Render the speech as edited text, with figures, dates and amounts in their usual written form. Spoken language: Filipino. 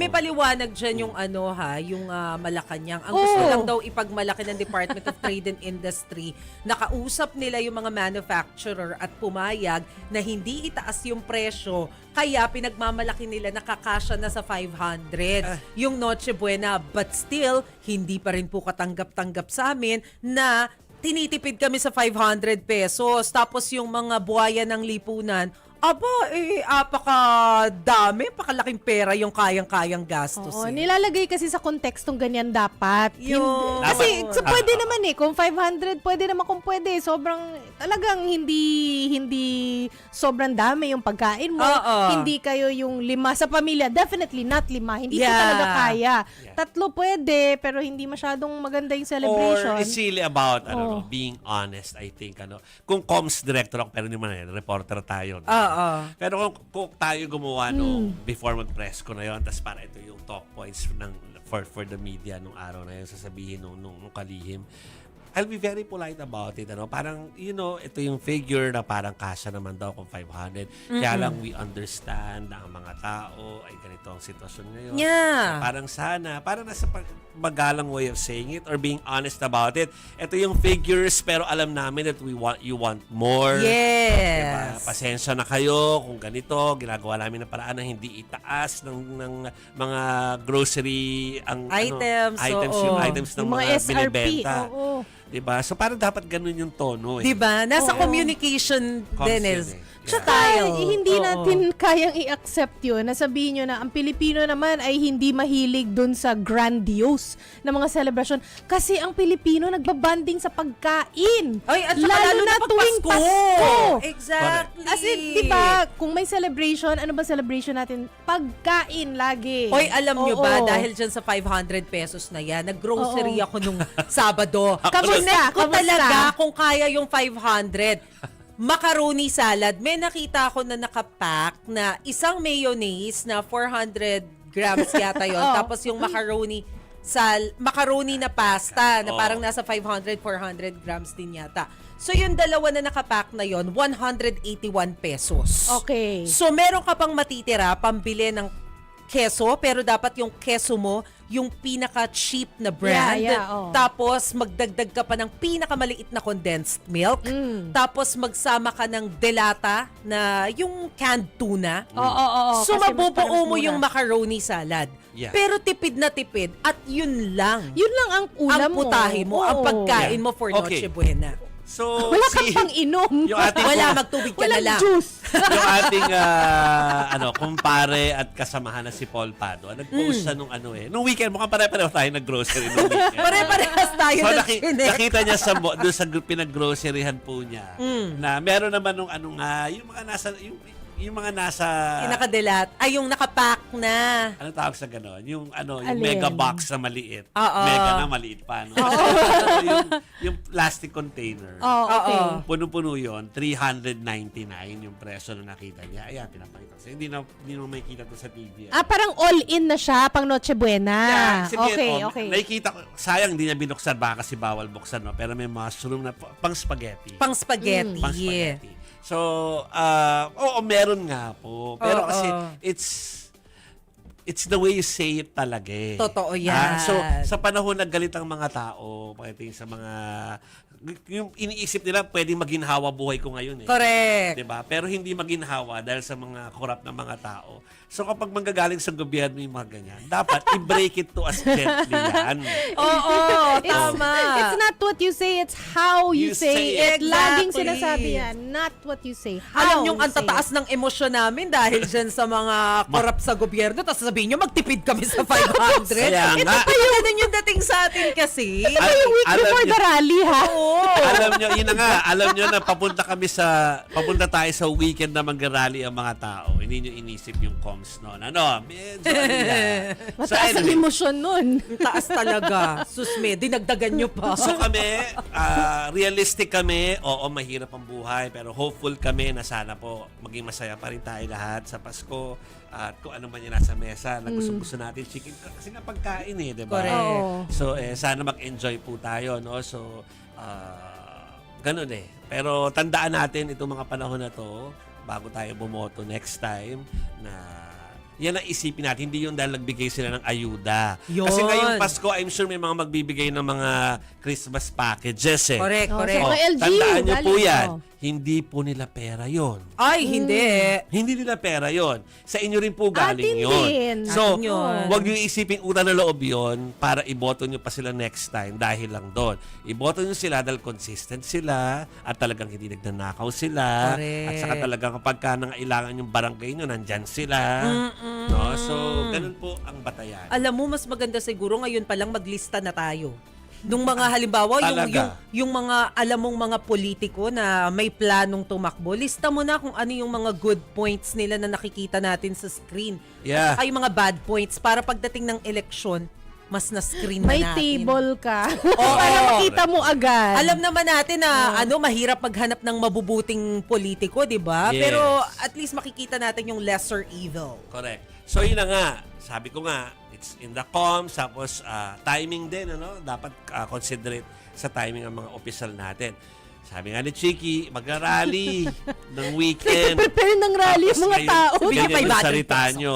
may paliwanag dyan yung yung Malacanang. Ang gusto lang daw ipagmalaki ng Department of Trade and Industry, nakausap nila yung mga manufacturer at pumayag na hindi itaas yung presyo, kaya pinagmamalaki nila nakakasya na sa 500 yung Noche Buena. But still, hindi pa rin po katanggap-tanggap sa amin na tinitipid kami sa 500 pesos. Tapos yung mga buhaya ng lipunan, apakadami, pakalaking pera yung kayang-kayang gastos. Oo, nilalagay kasi sa kontekstong ganyan dapat. Yung... Kasi pwede naman kung 500, pwede naman kung pwede. Talagang hindi sobrang dami yung pagkain mo. Hindi kayo yung 5 sa pamilya. Definitely not 5. Hindi ko talaga kaya. 3 pwede, pero hindi masyadong maganda yung celebration. Or it's really about being honest, I think. Kung comms director ako, pero hindi man reporter tayo. Pero kung tayo gumawa before mag-press ko na yun, tapos para ito yung talk points for the media nung araw na yun, sasabihin nung kalihim, I'll be very polite about it. Parang, ito yung figure na parang kasya naman daw kung 500. Kaya lang we understand na ang mga tao ay ganito ang sitwasyon ngayon. Yeah. Parang nasa magalang way of saying it or being honest about it. Ito yung figures, pero alam namin that you want more. Yes. Diba? Pasensya na kayo kung ganito. Ginagawa namin ng paraan na hindi itaas ng mga grocery items. Yung items ng mga SRP, binibenta. oo. Diba? So parang dapat ganun yung tono. Diba? Nasa communication din Tsaka, hindi natin kayang i-accept yun na sabihin nyo na ang Pilipino naman ay hindi mahilig dun sa grandiose na mga celebration. Kasi ang Pilipino nagbabanding sa pagkain. Ay, at saka lalo na tuwing Pasko. Exactly. As in, diba, kung may celebration, ano ba celebration natin? Pagkain lagi. Hoy, alam nyo ba, dahil dyan sa 500 pesos na yan, nag-grocery ako nung Sabado. Kamusta ko talaga kung kaya yung 500. Macaroni salad. May nakita ako na nakapack na isang mayonnaise na 400 grams yata yon. Tapos yung macaroni na pasta na parang nasa 500, 400 grams din yata. So yung dalawa na nakapack na yon, 181 pesos. Okay. So meron ka pang matitira, pambili ng keso, pero dapat yung keso mo yung pinaka-cheap na brand. Tapos, magdagdag ka pa ng pinakamaliit na condensed milk. Tapos, magsama ka ng delata na yung canned tuna. So, mabubuo mo yung macaroni salad. Yeah. Pero tipid na tipid. At yun lang. Yun lang ang ulam ang putahe mo. Ang pagkain mo for Noche Buena. So, wala kang pang-inom. Wala, magtubig ka na lang. Juice. Yung ating kumpare at kasamahan na si Paul Pado, nag-post siya nung nung weekend, mukhang pare-pareho tayo nag-grocery nung weekend. Pare-parehas tayo so, ng chinek. nakita niya doon sa pinag-groceryhan po niya na meron naman nung yung mga nasa kinakadelat. Ay, yung nakapack na. Anong tawag sa gano'n? Yung mega box na maliit. Oo. Mega na maliit pa. yung plastic container. Okay. Puno-puno yun. 399 yung presyo na nakita niya. Ayan, pinapakita. So, hindi na makikita to sa TV. Parang all-in na siya pang Noche Buena. Okay. Nakikita ko, sayang hindi niya binuksan. Baka kasi bawal buksan. No? Pero may mushroom na pang spaghetti. Pang spaghetti. Pang spaghetti. So, meron nga po. Pero kasi, it's the way you say it talaga eh. Totoo yan. So, sa panahon na galit ang mga tao, pagdating sa mga, yung iniisip nila, pwedeng maginhawa buhay ko ngayon eh. Correct. Diba? Pero hindi maginhawa dahil sa mga korap na mga tao. So, kapag manggagaling sa gobyerno yung mga ganyan, dapat i-break it to as gently yan. Tama. It's not what you say, it's how you say it. Exactly. Laging sinasabi yan. Not what you say, how Alam nyo, you ang say tataas ng emosyon namin dahil dyan sa mga korap sa gobyerno, tapos sabihin nyo, magtipid kami sa 500. Kaya Ito nga. pa yung ganun yung dating sa atin kasi. Ito pa yung week before the rally, ha? Alam nyo, yun na nga, alam nyo na papunta tayo sa weekend na mag-rally ang mga tao. Hindi nyo inisip yung comms noon. Medyo Mataas ang emosyon nun. Taas talaga. Susme, dinagdagan nyo pa. So kami, realistic kami. Oo, mahirap ang buhay. Pero hopeful kami na sana po maging masaya pa rin tayo lahat sa Pasko. At kung ano man yung nasa mesa na gusto natin chicken. Kasi nga pagkain di ba? Correct. So, sana mag-enjoy po tayo. No? So, ganun eh. Pero tandaan natin itong mga panahon na to bago tayo bumoto next time na yan ang isipin natin. Hindi yung dahil nagbigay sila ng ayuda. Yun. Kasi ngayong Pasko, I'm sure may mga magbibigay ng mga Christmas packages eh. Correct, Oh, correct. so, mga LGU, Tandaan nyo po galing, yan. oh. Hindi po nila pera yon. Ay, hindi. Hindi nila pera yon. Sa inyo rin po galing Atin yon. din. So, Atin yun. huwag nyo isiping utang na loob yon para iboto nyo pa sila next time dahil lang doon. Iboto nyo sila dahil consistent sila at talagang hindi nagnanakaw sila. Correct. At saka talagang kapag ka nangailangan yung barangay nyo, nandyan sila. No? So, ganun po ang batayan. Alam mo, mas maganda siguro ngayon pa lang maglista na tayo. Nung mga halimbawa, Talaga. yung mga alam mong mga politiko na may planong tumakbo, lista mo na kung ano yung mga good points nila na nakikita natin sa screen. Yeah. At saka yung mga bad points para pagdating ng eleksyon, mas na-screen na May natin. table ka. Oo. Para makita mo agad. Alam naman natin na mahirap maghanap ng mabubuting politiko, 'di ba? Yes. Pero at least makikita natin yung lesser evil. Correct. So, yun na nga. Sabi ko nga, it's in the comms, tapos timing din, ano? Dapat considerate sa timing ang mga opisyal natin. Sabi nga ni Chiki, magra-rally ng weekend. Prepare ng rally yung Tapos mga ngayon, tao. ganyan Bigyan yung 500 salita pesos. nyo.